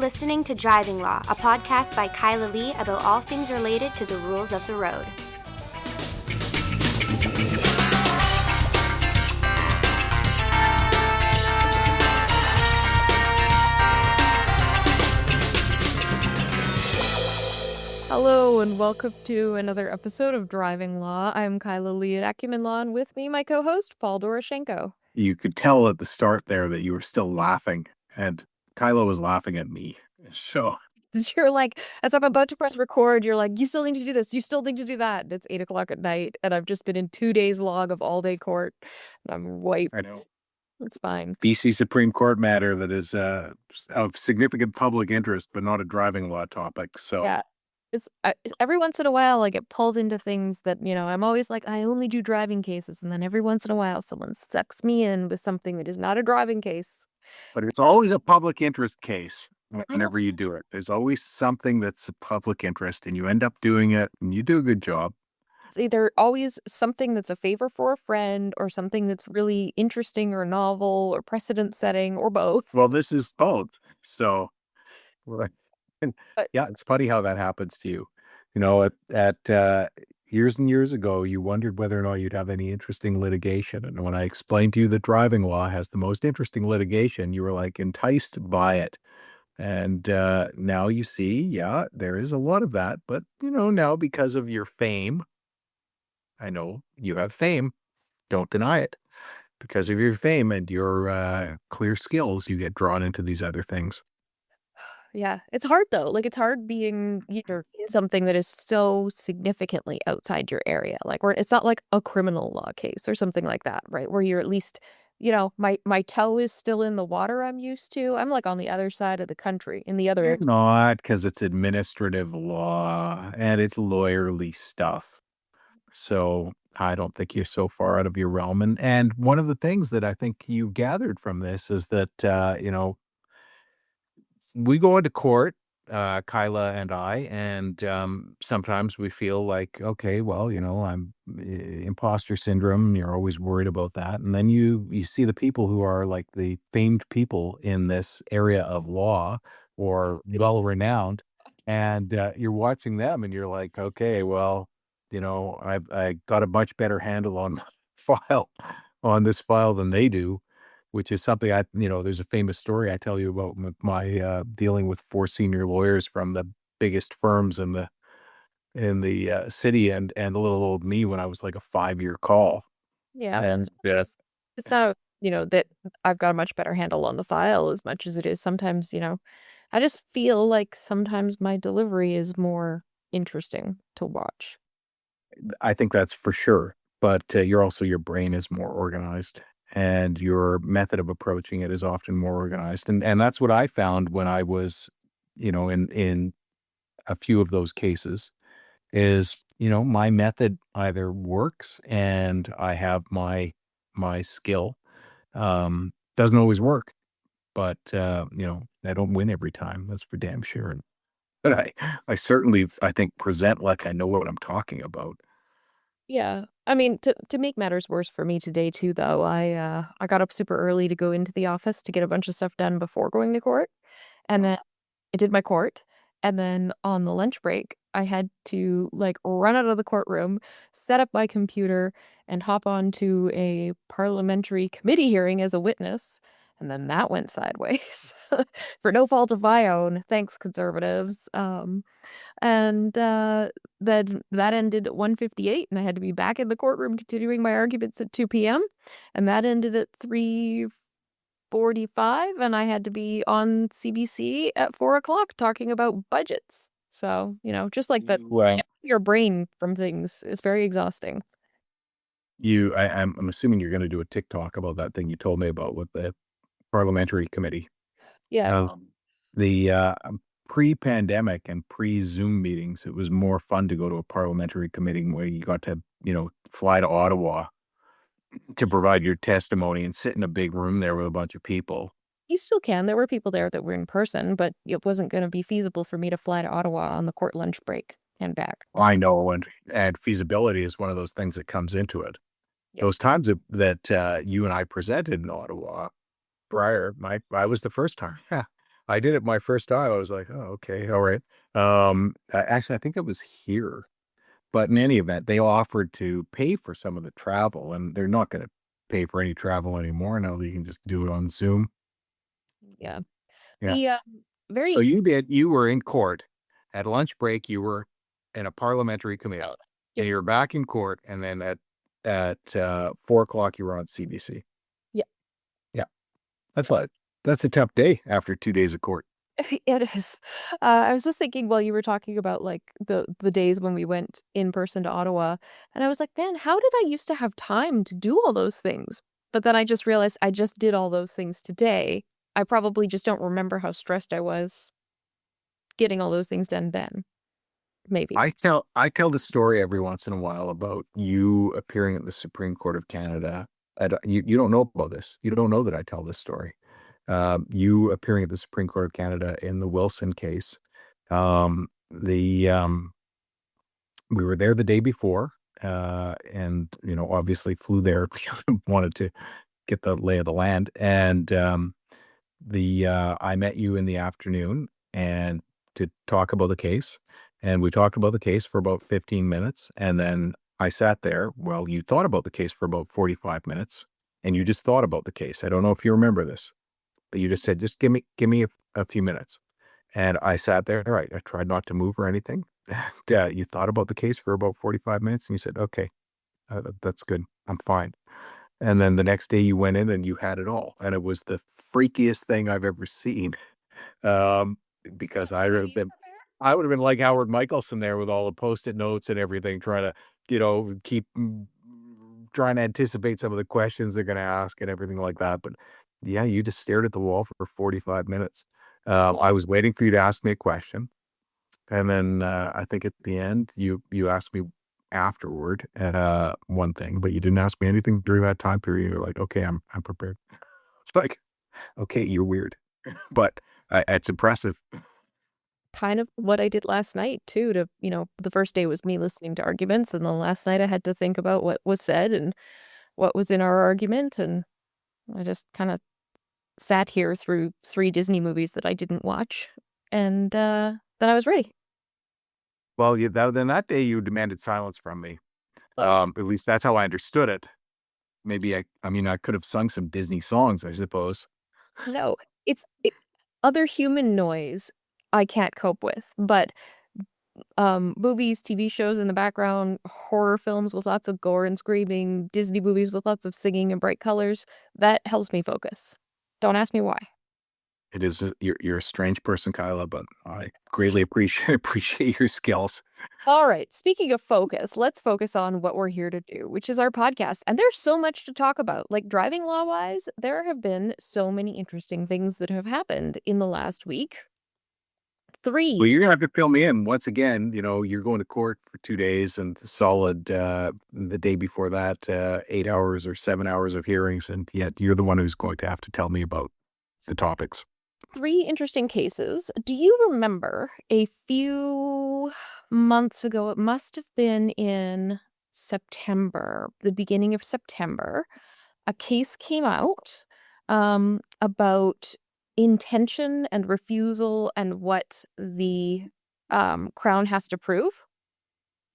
listening to Driving Law, a podcast by Kyla Lee about all things related to the rules of the road. Hello and welcome to another episode of Driving Law. I'm Kyla Lee at Acumen Law, and with me, my co-host, Paul Doroshenko. You could tell at the start there that you were still laughing, and Kyla was laughing at me. So You're like, as I'm about to press record, you're like, you still need to do this, you still need to do that. And it's 8 o'clock at night, and I've just been in 2 days log of all-day court, and I'm wiped. I know. It's fine. BC Supreme Court matter that is of significant public interest, but not a driving law topic. So Yeah. It's every once in a while I get pulled into things that, I'm always like, I only do driving cases. And then every once in a while someone sucks me in with something that is not a driving case. But it's always a public interest case whenever you do it. There's always something that's a public interest, and you end up doing it, and you do a good job. It's either always something that's a favor for a friend or something that's really interesting or novel or precedent setting or both. Well, this is both. So yeah, it's funny how that happens to you. At years and years ago, you wondered whether or not you'd have any interesting litigation. And when I explained to you that driving law has the most interesting litigation, you were like enticed by it. And now you see, yeah, there is a lot of that. But, now because of your fame, I know you have fame. Don't deny it. Because of your fame and your clear skills, you get drawn into these other things. Yeah, it's hard though. Like it's hard being in something that is so significantly outside your area. Like where it's not like a criminal law case or something like that, right? Where you're at least, my toe is still in the water I'm used to. I'm like on the other side of the country in the other You're not, because it's administrative law and it's lawyerly stuff. So I don't think you're so far out of your realm. And one of the things that I think you gathered from this is that, we go into court, Kyla and I, and sometimes we feel like, okay, well, I'm imposter syndrome. You're always worried about that. And then you see the people who are like the famed people in this area of law or well-renowned, and you're watching them and you're like, okay, well, I got a much better handle on on this file than they do. Which is something there's a famous story I tell you about with my dealing with 4 senior lawyers from the biggest firms in the city and the little old me when I was like a 5-year call. Yeah. And yes, It's not, that I've got a much better handle on the file as much as it is sometimes, I just feel like sometimes my delivery is more interesting to watch. I think that's for sure. But your brain is more organized. And your method of approaching it is often more organized. And that's what I found when I was, in a few of those cases is, my method either works and I have my skill. Doesn't always work, but, I don't win every time. That's for damn sure. But I certainly, I think, present like I know what I'm talking about. Yeah. I mean, to make matters worse for me today too, though, I got up super early to go into the office to get a bunch of stuff done before going to court. And then I did my court. And then on the lunch break, I had to like run out of the courtroom, set up my computer, and hop onto a parliamentary committee hearing as a witness. And then that went sideways for no fault of my own. Thanks, conservatives. And then that ended at 1:58, and I had to be back in the courtroom continuing my arguments at 2 p.m. And that ended at 3:45, and I had to be on CBC at 4 o'clock talking about budgets. So, just like that, your brain from things is very exhausting. I'm assuming you're going to do a TikTok about that thing you told me about with the parliamentary committee. Yeah. The pre-pandemic and pre-Zoom meetings, it was more fun to go to a parliamentary committee where you got to, fly to Ottawa to provide your testimony and sit in a big room there with a bunch of people. You still can. There were people there that were in person, but it wasn't going to be feasible for me to fly to Ottawa on the court lunch break and back. I know, and feasibility is one of those things that comes into it. Yep. Those times that you and I presented in Ottawa prior, I was the first time. Yeah. I did it my first time. I was like, oh, okay, all right. Actually, I think it was here, but in any event, they offered to pay for some of the travel, and they're not going to pay for any travel anymore now. That you can just do it on Zoom. Yeah. Yeah. The So very you were in court at lunch break. You were in a parliamentary committee, Yep. and you're back in court, and then at 4 o'clock you were on CBC. Yeah. Yeah, that's a tough day after 2 days of court. It is. I was just thinking while you were talking about like the days when we went in person to Ottawa, and I was like, man, how did I used to have time to do all those things? But then I just realized I just did all those things today. I probably just don't remember how stressed I was getting all those things done then. Maybe. I tell the story every once in a while about you appearing at the Supreme Court of Canada. You don't know about this. You don't know that I tell this story. You appearing at the Supreme Court of Canada in the Wilson case. The We were there the day before, and obviously flew there because I wanted to get the lay of the land. And I met you in the afternoon and to talk about the case, and we talked about the case for about 15 minutes, and then I sat there. Well, you thought about the case for about 45 minutes, and you just thought about the case. I don't know if you remember this, but you just said, just give me a few minutes. And I sat there. All right. I tried not to move or anything. You thought about the case for about 45 minutes, and you said, okay, that's good. I'm fine. And then the next day you went in and you had it all. And it was the freakiest thing I've ever seen. Um, because I would have been like Howard Michelson there with all the Post-it notes and everything, trying to, keep trying to anticipate some of the questions they're going to ask and everything like that. But yeah, you just stared at the wall for 45 minutes. I was waiting for you to ask me a question. And then I think at the end, you asked me afterward at one thing, but you didn't ask me anything during that time period. You're like, okay, I'm prepared. It's like, okay, you're weird, but it's impressive. Kind of what I did last night too, the first day was me listening to arguments, and then last night I had to think about what was said and what was in our argument, and I just kind of sat here through 3 Disney movies that I didn't watch, and then I was ready. Well, then that day you demanded silence from me. At least that's how I understood it. Maybe I could have sung some Disney songs, I suppose. No, other human noise I can't cope with, but movies, TV shows in the background, horror films with lots of gore and screaming, Disney movies with lots of singing and bright colors, that helps me focus. Don't ask me why. It is you're a strange person, Kyla, but I greatly appreciate your skills. All right, speaking of focus, let's focus on what we're here to do, which is our podcast. And there's so much to talk about. Like driving law wise, there have been so many interesting things that have happened in the last week. Well, 3. you're gonna have to fill me in once again. You're going to court for 2 days and solid the day before that, 8 hours or 7 hours of hearings, and yet you're the one who's going to have to tell me about the topics. 3 interesting cases. Do you remember a few months ago, it must have been in September, the beginning of September, a case came out about intention and refusal and what the Crown has to prove.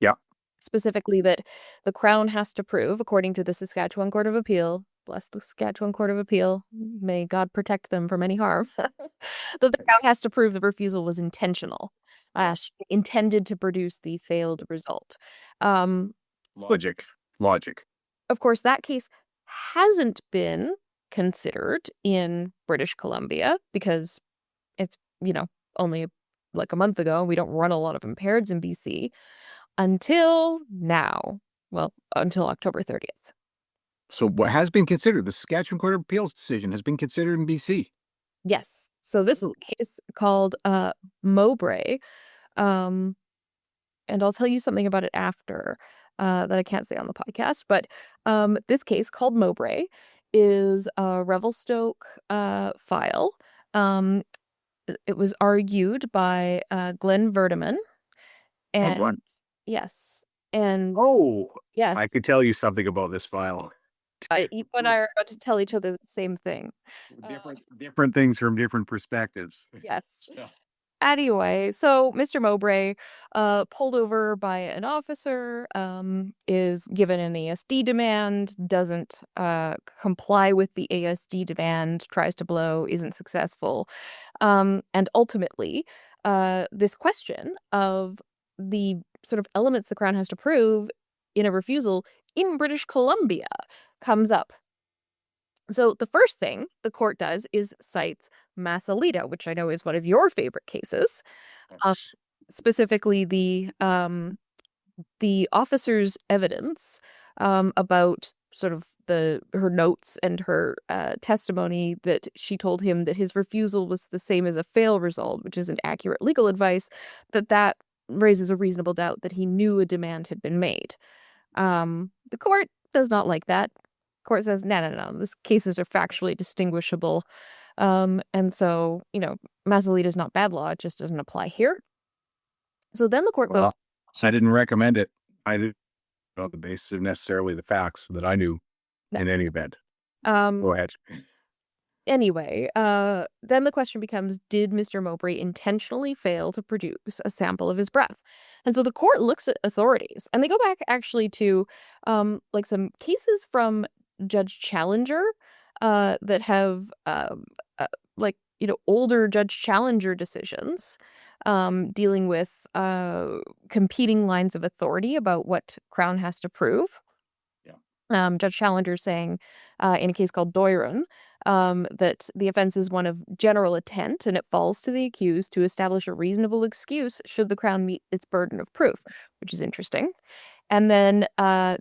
Yeah. Specifically that the Crown has to prove, according to the Saskatchewan Court of Appeal, bless the Saskatchewan Court of Appeal, may God protect them from any harm, that the Crown has to prove the refusal was intentional, intended to produce the failed result. Logic. Of course, that case hasn't been considered in British Columbia because it's, only like a month ago. We don't run a lot of impaireds in BC until now. Well, until October 30th. So what has been considered, the Saskatchewan Court of Appeals decision has been considered in BC. Yes. So this is a case called Mowbray. And I'll tell you something about it after that I can't say on the podcast. But this case called Mowbray is a Revelstoke file. It was argued by Glenn Verdeman. And what? yes. And Oh, yes. I could tell you something about this file. You and I are about to tell each other the same thing. Different things from different perspectives. Yes. Anyway, so Mr. Mowbray, pulled over by an officer, is given an ASD demand, doesn't comply with the ASD demand, tries to blow, isn't successful. And ultimately, this question of the sort of elements the Crown has to prove in a refusal in British Columbia comes up. So the first thing the court does is cites Masalita, which I know is one of your favorite cases. Specifically the officer's evidence about sort of her notes and her testimony that she told him that his refusal was the same as a fail result, which is an accurate legal advice, that raises a reasonable doubt that he knew a demand had been made. The court does not like that. Court says, no, these cases are factually distinguishable. And so, Masalita is not bad law. It just doesn't apply here. So then the court goes. So I didn't recommend it. I didn't know the basis of necessarily the facts that I knew in any event. Go ahead. Anyway, then the question becomes, did Mr. Mowbray intentionally fail to produce a sample of his breath? And so the court looks at authorities, and they go back actually to like some cases from Judge Challenger that have older Judge Challenger decisions dealing with competing lines of authority about what Crown has to prove. Judge Challenger saying in a case called Doiron that the offense is one of general intent and it falls to the accused to establish a reasonable excuse should the Crown meet its burden of proof, which is interesting. And then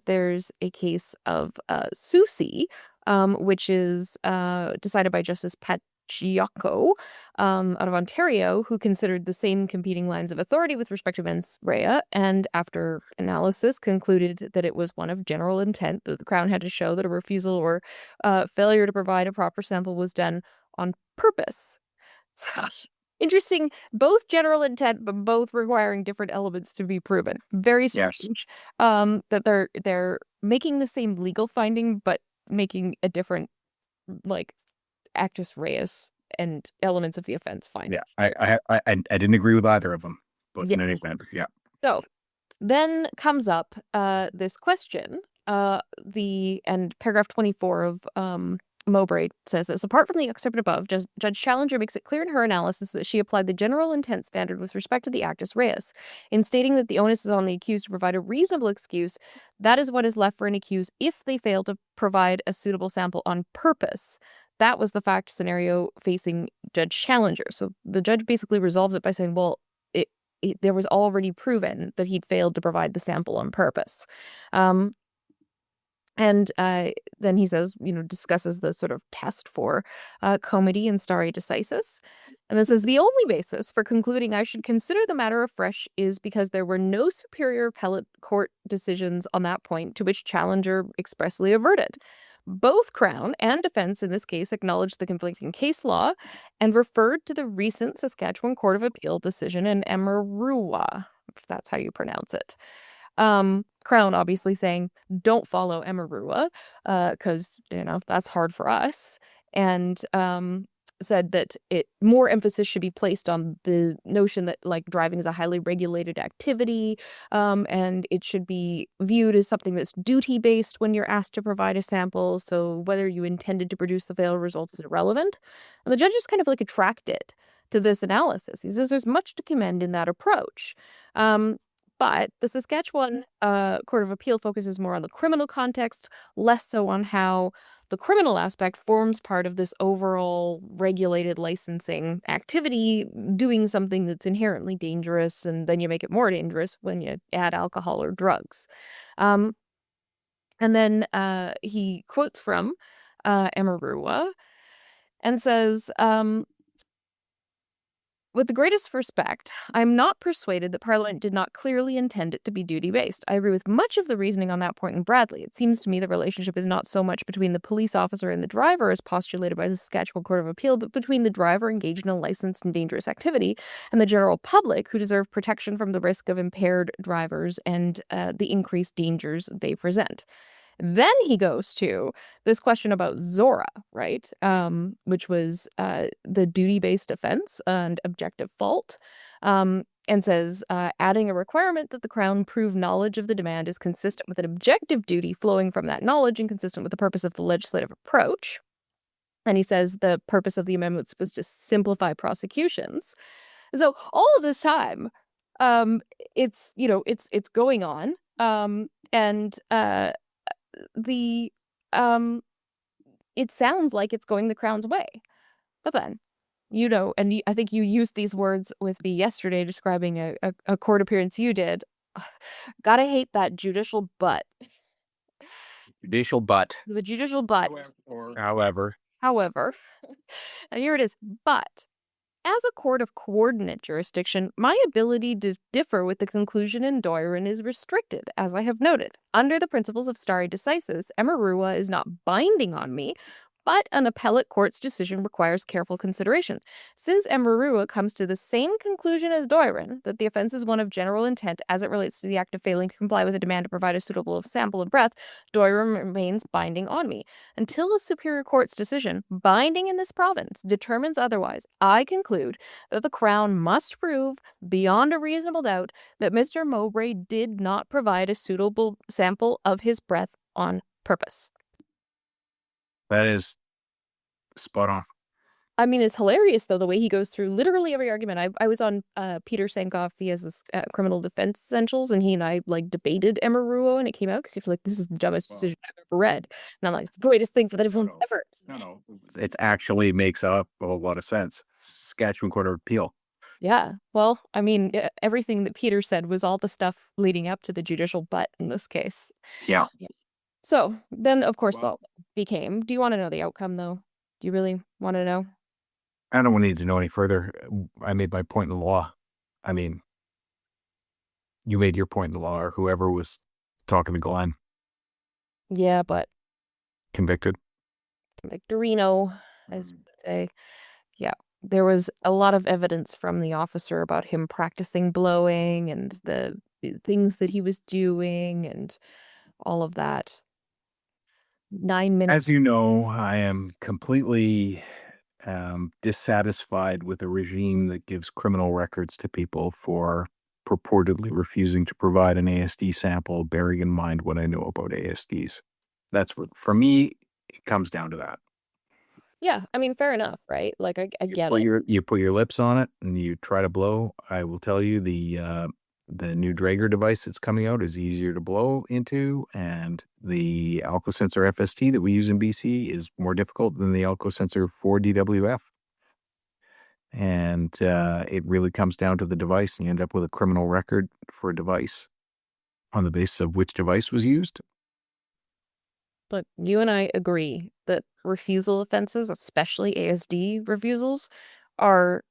there's a case of Susi, which is decided by Justice Paciocco out of Ontario, who considered the same competing lines of authority with respect to mens rea, and after analysis concluded that it was one of general intent, that the Crown had to show that a refusal or failure to provide a proper sample was done on purpose. So, interesting, both general intent, but both requiring different elements to be proven. Very strange. That they're making the same legal finding, but making a different, actus reus and elements of the offense findings. Yeah, I didn't agree with either of them, but in any event, yeah. So then comes up this question, and paragraph 24 of Mowbray says this: apart from the excerpt above, Judge Challenger makes it clear in her analysis that she applied the general intent standard with respect to the actus reus. In stating that the onus is on the accused to provide a reasonable excuse, that is what is left for an accused if they fail to provide a suitable sample on purpose. That was the fact scenario facing Judge Challenger. So the judge basically resolves it by saying, well, there was already proven that he'd failed to provide the sample on purpose. And then he says, discusses the sort of test for comity and stare decisis. And then says, the only basis for concluding I should consider the matter afresh is because there were no superior appellate court decisions on that point to which Challenger expressly averted. Both Crown and defense in this case acknowledged the conflicting case law and referred to the recent Saskatchewan Court of Appeal decision in Emerua, if that's how you pronounce it. Crown obviously saying, don't follow Emerua, because, that's hard for us. And said that more emphasis should be placed on the notion that driving is a highly regulated activity, and it should be viewed as something that's duty-based when you're asked to provide a sample. So whether you intended to produce the fail results is irrelevant. And the judge is kind of attracted to this analysis. He says there's much to commend in that approach. But the Saskatchewan Court of Appeal focuses more on the criminal context, less so on how the criminal aspect forms part of this overall regulated licensing activity, doing something that's inherently dangerous, and then you make it more dangerous when you add alcohol or drugs. And then he quotes from Emerua and says, with the greatest respect, I'm not persuaded that Parliament did not clearly intend it to be duty-based. I agree with much of the reasoning on that point in Bradley. It seems to me the relationship is not so much between the police officer and the driver as postulated by the Saskatchewan Court of Appeal, but between the driver engaged in a licensed and dangerous activity and the general public who deserve protection from the risk of impaired drivers and the increased dangers they present. Then he goes to this question about Zora, right? Which was the duty-based offense and objective fault. And says, adding a requirement that the Crown prove knowledge of the demand is consistent with an objective duty flowing from that knowledge and consistent with the purpose of the legislative approach. And he says the purpose of the amendments was to simplify prosecutions. And so all of this time, it's going on. And it sounds like it's going the Crown's way. But then, and I think you used these words with me yesterday describing a court appearance you did. Gotta hate that judicial butt. Judicial butt. The judicial butt. However. And here it is. But as a court of coordinate jurisdiction, my ability to differ with the conclusion in Doiron is restricted, as I have noted. Under the principles of stare decisis, Emerua is not binding on me, but an appellate court's decision requires careful consideration. Since Emerua comes to the same conclusion as Doiron, that the offense is one of general intent as it relates to the act of failing to comply with a demand to provide a suitable sample of breath, Doiron remains binding on me. Until a superior court's decision, binding in this province, determines otherwise, I conclude that the Crown must prove, beyond a reasonable doubt, that Mr. Mowbray did not provide a suitable sample of his breath on purpose. That is spot on. I mean, it's hilarious, though, the way he goes through literally every argument. I was on Peter Sankoff, he has this Criminal Defense Essentials, and he and I, debated Emerua, and it came out, because he was like, this is the dumbest decision I've ever read. And I'm like, it's the greatest thing for the defense ever. No. It actually makes a whole lot of sense. Saskatchewan Court of Appeal. Yeah. Well, I mean, everything that Peter said was all the stuff leading up to the judicial butt in this case. Yeah. So then, of course, the became, do you want to know the outcome, though? Do you really want to know? I don't need to know any further. I made my point in the law. I mean, you made your point in the law, or whoever was talking to Glenn. Yeah, but convicted. Victorino, as they, yeah. There was a lot of evidence from the officer about him practicing blowing and the things that he was doing and all of that. 9 minutes. As you know, I am completely dissatisfied with a regime that gives criminal records to people for purportedly refusing to provide an ASD sample, bearing in mind what I know about ASDs. That's for me, it comes down to that. Yeah, I mean, fair enough, right? I get it. You put your lips on it and you try to blow. I will tell you the new Draeger device that's coming out is easier to blow into, and the Alcosensor FST that we use in BC is more difficult than the Alcosensor 4 DWF. And it really comes down to the device, and you end up with a criminal record for a device on the basis of which device was used. But you and I agree that refusal offenses, especially ASD refusals, are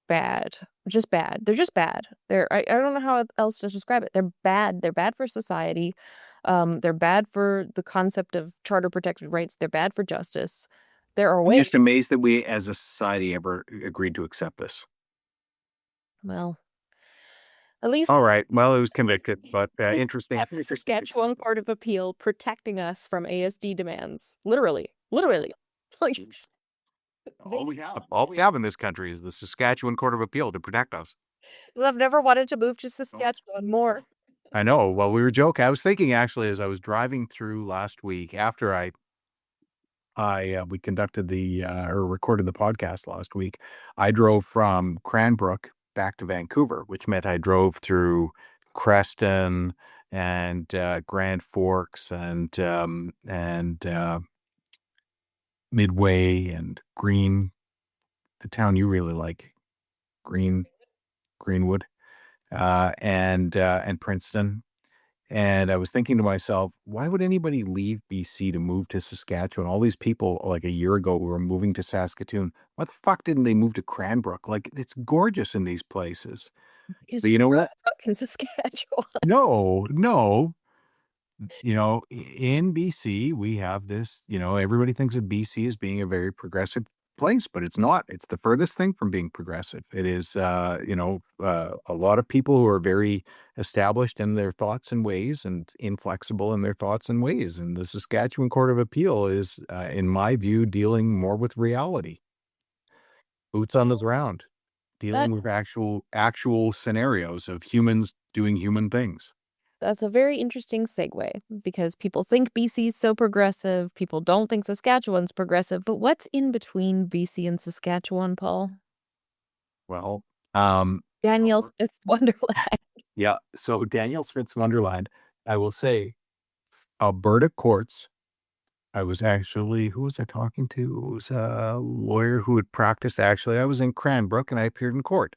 bad. Just bad. They're just bad. I don't know how else to describe it. They're bad. They're bad for society. They're bad for the concept of charter protected rights. They're bad for justice. I'm just amazed that we as a society ever agreed to accept this. Well, at least. All right. Well, it was convicted, but interesting. Saskatchewan Court of Appeal protecting us from ASD demands. Literally. All we have in this country is the Saskatchewan Court of Appeal to protect us. I've never wanted to move to Saskatchewan more. I know. Well, we were joking. I was thinking, actually, as I was driving through last week after we conducted or recorded the podcast last week, I drove from Cranbrook back to Vancouver, which meant I drove through Creston and Grand Forks and Midway and Green, the town you really like, Greenwood, and Princeton. And I was thinking to myself, why would anybody leave BC to move to Saskatchewan? All these people, like a year ago, were moving to Saskatoon. Why the fuck didn't they move to Cranbrook? It's gorgeous in these places. So you know what? In Saskatchewan. No. In BC, we have this, everybody thinks of BC as being a very progressive place, but it's not. It's the furthest thing from being progressive. It is, a lot of people who are very established in their thoughts and ways and inflexible in their thoughts and ways. And the Saskatchewan Court of Appeal is, in my view, dealing more with reality, boots on the ground, That dealing with actual scenarios of humans doing human things. that's a very interesting segue because people think BC's so progressive. People don't think Saskatchewan's progressive. But what's in between BC and Saskatchewan, Paul? Well, Danielle Smith's Wonderland. yeah. So Danielle Smith's Wonderland, I will say, Alberta courts. I was actually, who was I talking to? It was a lawyer who had practiced. Actually, I was in Cranbrook and I appeared in court.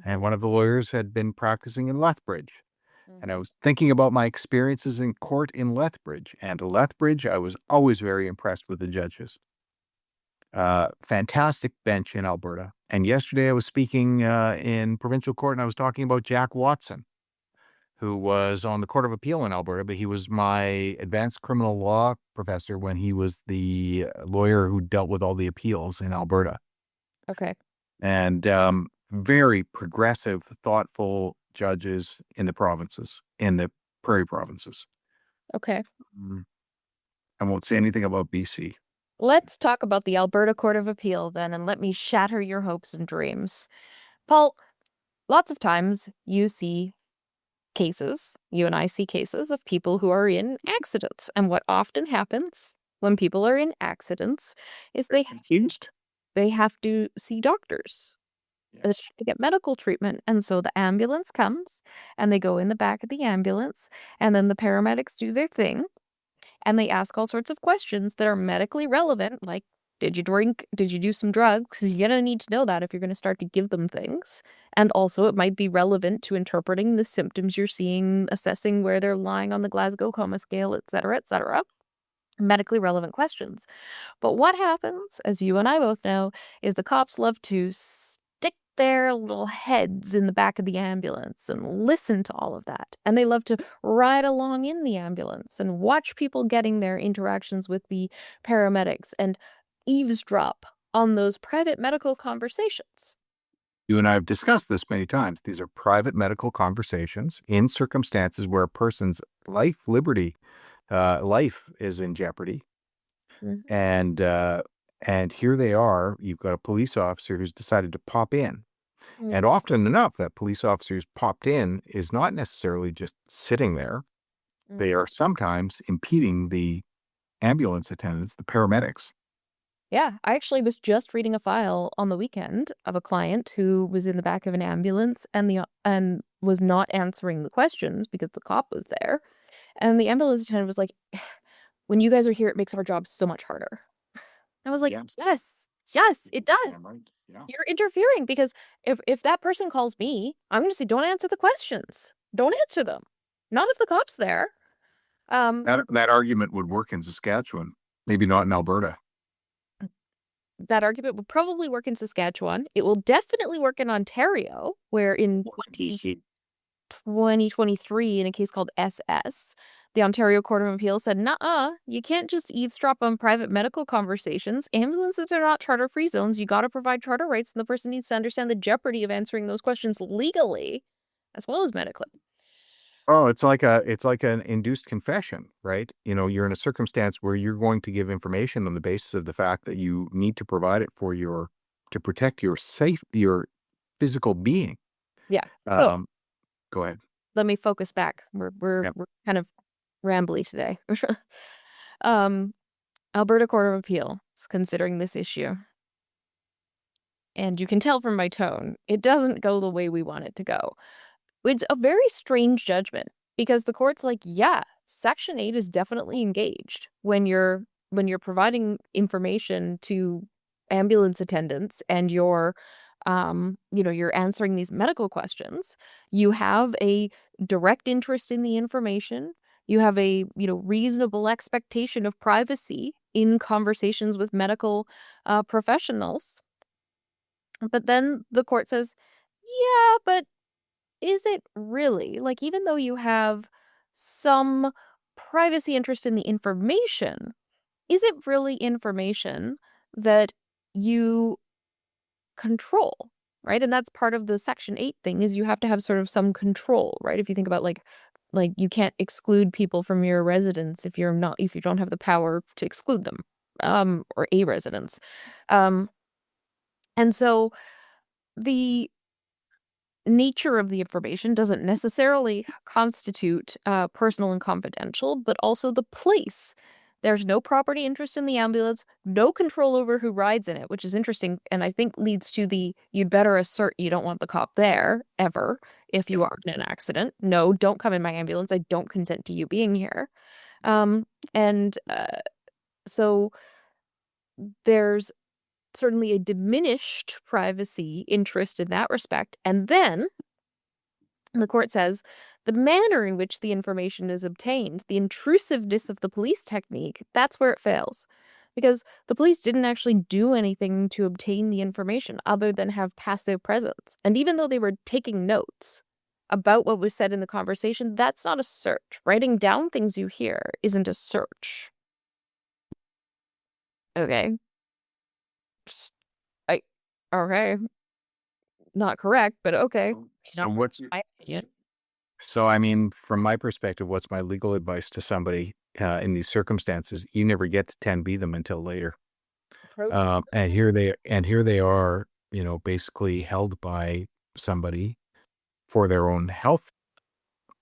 And one of the lawyers had been practicing in Lethbridge. And I was thinking about my experiences in court in Lethbridge. And Lethbridge, I was always very impressed with the judges. Fantastic bench in Alberta. And yesterday I was speaking in provincial court and I was talking about Jack Watson, who was on the Court of Appeal in Alberta, but he was my advanced criminal law professor when he was the lawyer who dealt with all the appeals in Alberta. Okay. And very progressive, thoughtful judges in the provinces, in the prairie provinces. Okay. I won't say anything about BC. Let's talk about the Alberta Court of Appeal then, and let me shatter your hopes and dreams. Paul, lots of times you see cases, you and I see cases of people who are in accidents. And what often happens when people are in accidents is Confused? they have to see doctors. They have to get medical treatment. And so the ambulance comes and they go in the back of the ambulance and then the paramedics do their thing and they ask all sorts of questions that are medically relevant, like, did you drink? Did you do some drugs? Because you're going to need to know that if you're going to start to give them things. And also it might be relevant to interpreting the symptoms you're seeing, assessing where they're lying on the Glasgow Coma Scale, et cetera, et cetera. Medically relevant questions. But what happens, as you and I both know, is the cops love to stick their little heads in the back of the ambulance and listen to all of that. And they love to ride along in the ambulance and watch people getting their interactions with the paramedics and eavesdrop on those private medical conversations. You and I have discussed this many times. These are private medical conversations in circumstances where a person's life, liberty, life is in jeopardy. And here they are. You've got a police officer who's decided to pop in. And often enough, that police officer who's popped in is not necessarily just sitting there. They are sometimes impeding the ambulance attendants, the paramedics. Yeah, I actually was just reading a file on the weekend of a client who was in the back of an ambulance and was not answering the questions because the cop was there. And the ambulance attendant was like, when you guys are here, it makes our job so much harder. I was like, yes, it does. You're interfering because if that person calls me, I'm going to say, don't answer the questions. Don't answer them. Not if the cop's there. That argument would work in Saskatchewan, maybe not in Alberta. That argument would probably work in Saskatchewan. It will definitely work in Ontario, where in 2023, in a case called SS, the Ontario Court of Appeal said, nuh-uh, you can't just eavesdrop on private medical conversations. Ambulances are not charter-free zones. You got to provide charter rights, and the person needs to understand the jeopardy of answering those questions legally as well as medically. Oh, it's like an induced confession, right? You know, you're in a circumstance where you're going to give information on the basis of the fact that you need to provide it to protect your physical being. Yeah. Go ahead. Let me focus back. We're kind of rambly today. Alberta Court of Appeal is considering this issue. And you can tell from my tone, it doesn't go the way we want it to go. It's a very strange judgment because the court's like, yeah, Section 8 is definitely engaged when you're providing information to ambulance attendants and you're answering these medical questions. You have a direct interest in the information. You have a, reasonable expectation of privacy in conversations with medical professionals. But then the court says, yeah, but is it really? Like, even though you have some privacy interest in the information, is it really information that you control? right? And that's part of the Section 8 thing, is you have to have sort of some control, right? If you think about like you can't exclude people from your residence if you don't have the power to exclude them, or a residence. And so the nature of the information doesn't necessarily constitute personal and confidential, but also the place. There's no property interest in the ambulance, no control over who rides in it, which is interesting, and I think leads to the you'd better assert you don't want the cop there ever if you are in an accident. No, don't come in my ambulance. I don't consent to you being here. And so there's certainly a diminished privacy interest in that respect. And then the court says the manner in which the information is obtained, the intrusiveness of the police technique, that's where it fails. Because the police didn't actually do anything to obtain the information other than have passive presence. And even though they were taking notes about what was said in the conversation, that's not a search. Writing down things you hear isn't a search. Okay. Okay. Not correct, but okay. So Not what's my opinion. So, I mean, from my perspective, what's my legal advice to somebody in these circumstances? You never get to 10B them until later. And here they are, basically held by somebody for their own health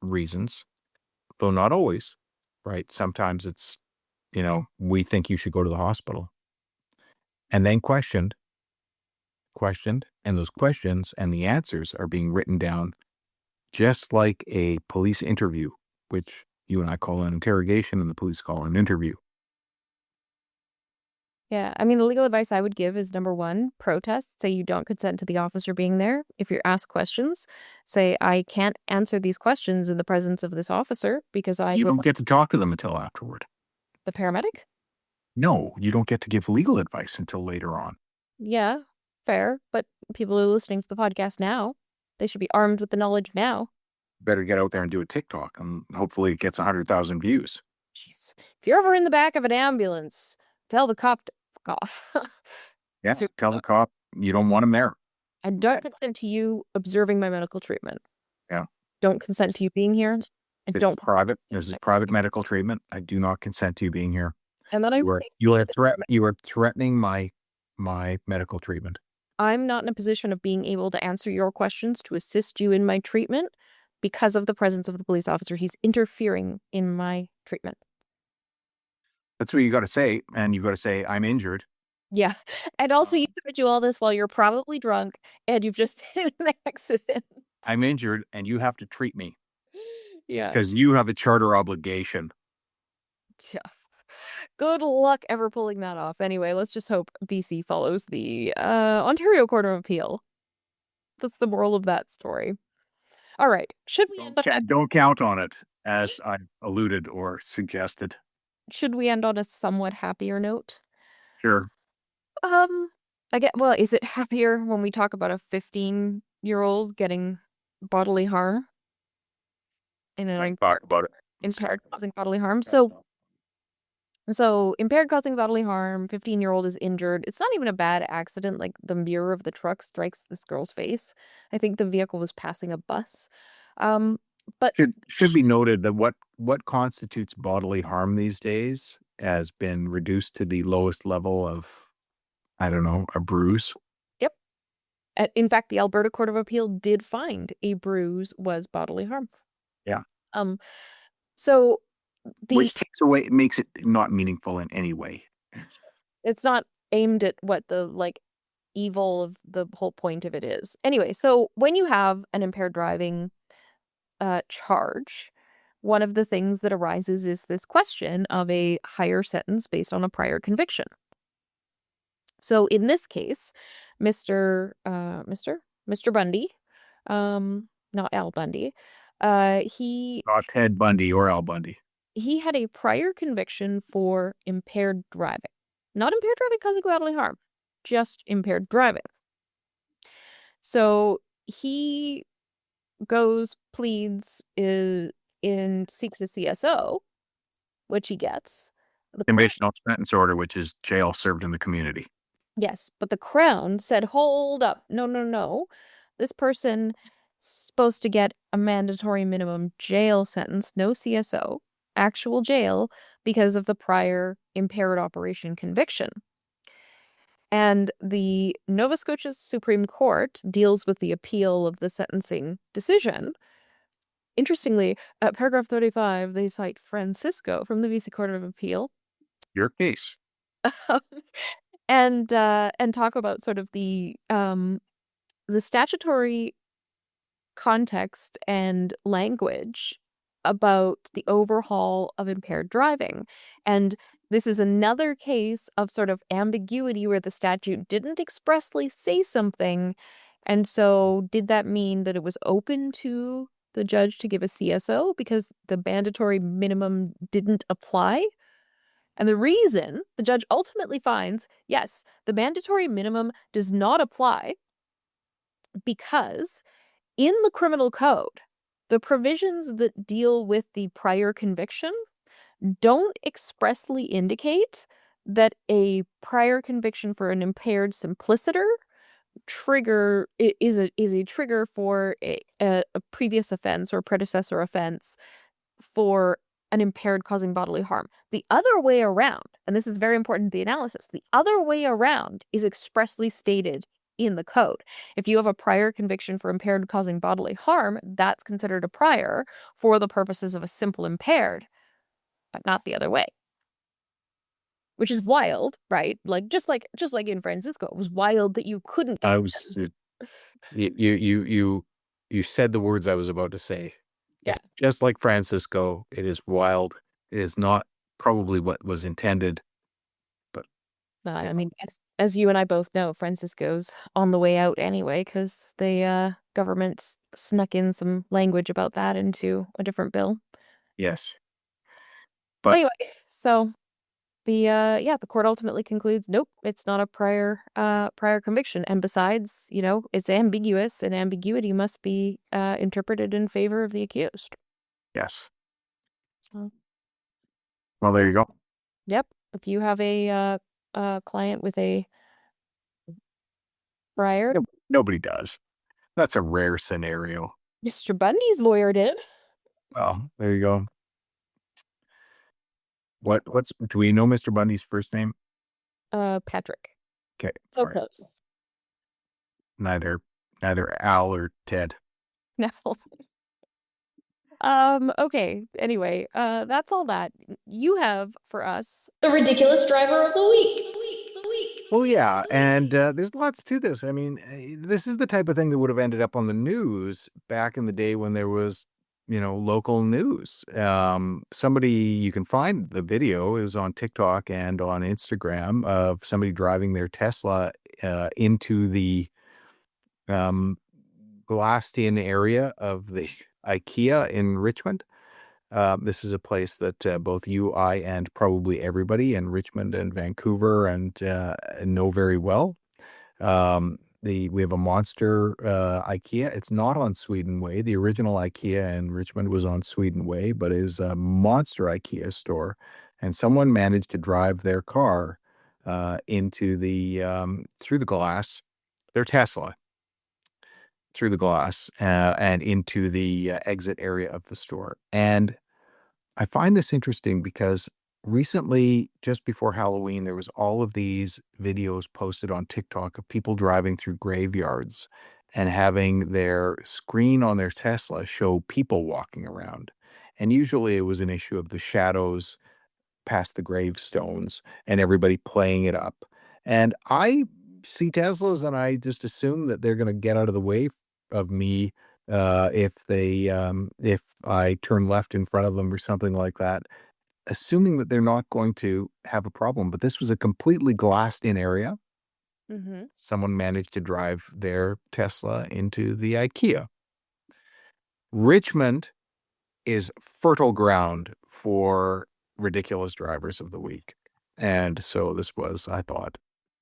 reasons, though not always, right? Sometimes it's, we think you should go to the hospital, and then questioned, and those questions and the answers are being written down just like a police interview, which you and I call an interrogation and the police call an interview. Yeah, I mean, the legal advice I would give is, number one, protest. Say you don't consent to the officer being there. If you're asked questions, say, I can't answer these questions in the presence of this officer because You don't get to talk to them until afterward. The paramedic? No, you don't get to give legal advice until later on. Yeah, fair. But people who are listening to the podcast now, they should be armed with the knowledge now. Better get out there and do a TikTok, and hopefully it gets 100,000 views. Jeez. If you're ever in the back of an ambulance, tell the cop to fuck off. Yeah, tell the cop you don't want him there. I don't consent to you observing my medical treatment. Yeah. Don't consent to you being here. I This don't. This is private medical treatment. I do not consent to you being here. And then You are threatening my medical treatment. I'm not in a position of being able to answer your questions to assist you in my treatment because of the presence of the police officer. He's interfering in my treatment. That's what you got to say, and you got to say, I'm injured. Yeah. And also, you could do all this while you're probably drunk and you've just had an accident. I'm injured, and you have to treat me. Yeah. Because you have a charter obligation. Yeah. Good luck ever pulling that off. Anyway, let's just hope BC follows the Ontario Court of Appeal. That's the moral of that story. All right. Should we Don't count on it, as I alluded or suggested. Should we end on a somewhat happier note? Sure. Well, is it happier when we talk about a 15-year-old getting bodily harm? Talk about it. Impaired causing bodily harm. So impaired causing bodily harm, 15-year-old is injured. It's not even a bad accident. Like, the mirror of the truck strikes this girl's face. I think the vehicle was passing a bus. But should be noted that what constitutes bodily harm these days has been reduced to the lowest level of, I don't know, a bruise. Yep. In fact, the Alberta Court of Appeal did find a bruise was bodily harm. Yeah. So which takes away, it makes it not meaningful in any way. It's not aimed at what the evil of the whole point of it is. Anyway, so when you have an impaired driving charge, one of the things that arises is this question of a higher sentence based on a prior conviction. So in this case, Mr. Bundy, not Al Bundy, not Ted Bundy or Al Bundy. He had a prior conviction for impaired driving. Not impaired driving causing bodily harm, just impaired driving. So he pleads, seeks a CSO, which he gets. Conditional sentence order, which is jail served in the community. Yes, but the Crown said, hold up. No, no, no. This person supposed to get a mandatory minimum jail sentence, no CSO, actual jail, because of the prior impaired operation conviction. And the Nova Scotia Supreme Court deals with the appeal of the sentencing decision. Interestingly, at paragraph 35, they cite Francisco from the BC Court of Appeal. Your case. And talk about sort of the statutory context and language about the overhaul of impaired driving. And this is another case of sort of ambiguity where the statute didn't expressly say something. And so did that mean that it was open to the judge to give a CSO because the mandatory minimum didn't apply? And the reason the judge ultimately finds, yes, the mandatory minimum does not apply because in the criminal code, the provisions that deal with the prior conviction don't expressly indicate that a prior conviction for an impaired simpliciter is a trigger for a previous offense or predecessor offense for an impaired causing bodily harm. The other way around, and this is very important to the analysis, the other way around is expressly stated in the code. If you have a prior conviction for impaired causing bodily harm, that's considered a prior for the purposes of a simple impaired, but not the other way. Which is wild, right? Like just like in Francisco, it was wild that you couldn't. You said the words I was about to say. Yeah. Just like Francisco, it is wild. It is not probably what was intended. But I mean, as you and I both know, Francisco's on the way out anyway, because the government snuck in some language about that into a different bill. yes. But anyway, so the court ultimately concludes, nope, it's not a prior conviction. And besides, it's ambiguous, and ambiguity must be interpreted in favor of the accused. Yes. So, well, there you go. Yep. If you have a client with a prior, nobody does. That's a rare scenario. Mr. Bundy's lawyer did. Well, there you go. Do we know Mr. Bundy's first name? Patrick. Okay. So close. Neither Al or Ted. No. Okay. Anyway, that's all that you have for us. The ridiculous driver of the week. Well, yeah, and there's lots to this. I mean, this is the type of thing that would have ended up on the news back in the day when there was, local news. Somebody, you can find the video, is on TikTok and on Instagram of somebody driving their Tesla into the glassed-in area of the IKEA in Richmond. This is a place that both you, I, and probably everybody in Richmond and Vancouver and know very well. We have a monster IKEA. It's not on Sweden Way. The original IKEA in Richmond was on Sweden Way, but is a monster IKEA store. And someone managed to drive their car into through the glass, their Tesla, through the glass and into the exit area of the store. And I find this interesting because recently, just before Halloween, there was all of these videos posted on TikTok of people driving through graveyards and having their screen on their Tesla show people walking around. And usually it was an issue of the shadows past the gravestones and everybody playing it up. And I see Teslas and I just assume that they're going to get out of the way of me if I turn left in front of them or something like that, assuming that they're not going to have a problem. But this was a completely glassed in area. Mm-hmm. Someone managed to drive their Tesla into the IKEA. Richmond is fertile ground for ridiculous drivers of the week. And so this was, I thought,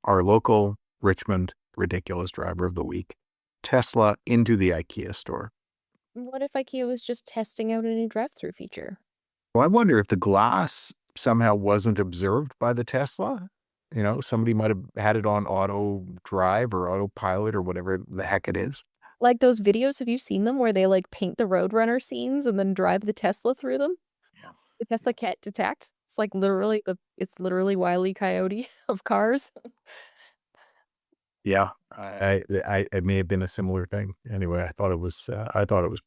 our local Richmond ridiculous driver of the week. Tesla into the IKEA store. What if IKEA was just testing out a new drive-through feature? Well, I wonder if the glass somehow wasn't observed by the Tesla. You know, somebody might have had it on auto drive or autopilot or whatever the heck it is. Like those videos, have you seen them where they like paint the Roadrunner scenes and then drive the Tesla through them? Yeah. The Tesla can't detect. It's like literally it's literally Wile E. Coyote of cars. Yeah, it may have been a similar thing. Anyway, I thought it was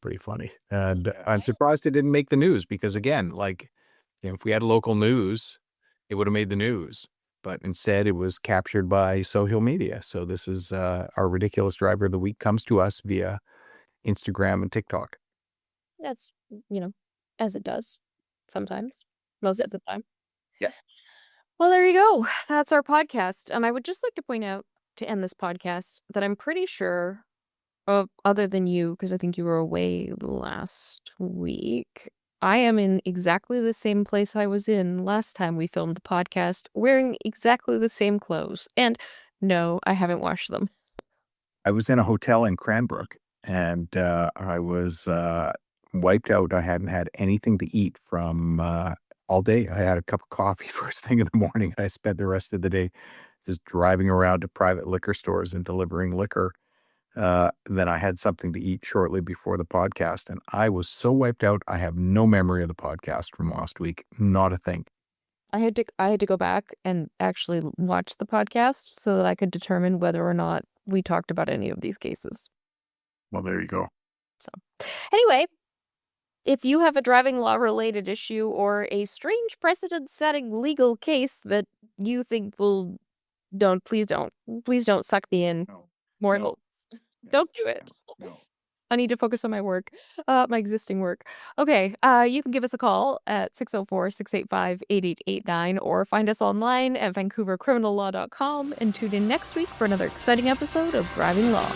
pretty funny, and I'm surprised it didn't make the news because again, like, you know, if we had local news, it would have made the news. But instead, it was captured by social media. So this is our ridiculous driver of the week comes to us via Instagram and TikTok. That's, as it does sometimes, most of the time. Yeah. Well, there you go. That's our podcast. I would just like to point out to end this podcast that I'm pretty sure, other than you, because I think you were away last week, I am in exactly the same place I was in last time we filmed the podcast, wearing exactly the same clothes. And no, I haven't washed them. I was in a hotel in Cranbrook, and I was wiped out. I hadn't had anything to eat from all day. I had a cup of coffee first thing in the morning, and I spent the rest of the day just driving around to private liquor stores and delivering liquor. Then I had something to eat shortly before the podcast, and I was so wiped out. I have no memory of the podcast from last week. Not a thing. I had to go back and actually watch the podcast so that I could determine whether or not we talked about any of these cases. Well, there you go. So, anyway, if you have a driving law related issue or a strange precedent setting legal case that you think please don't suck me in more. No. Don't do it. No. I need to focus on my work, my existing work. Okay, you can give us a call at 604-685-8889 or find us online at vancouvercriminallaw.com and tune in next week for another exciting episode of Driving Law.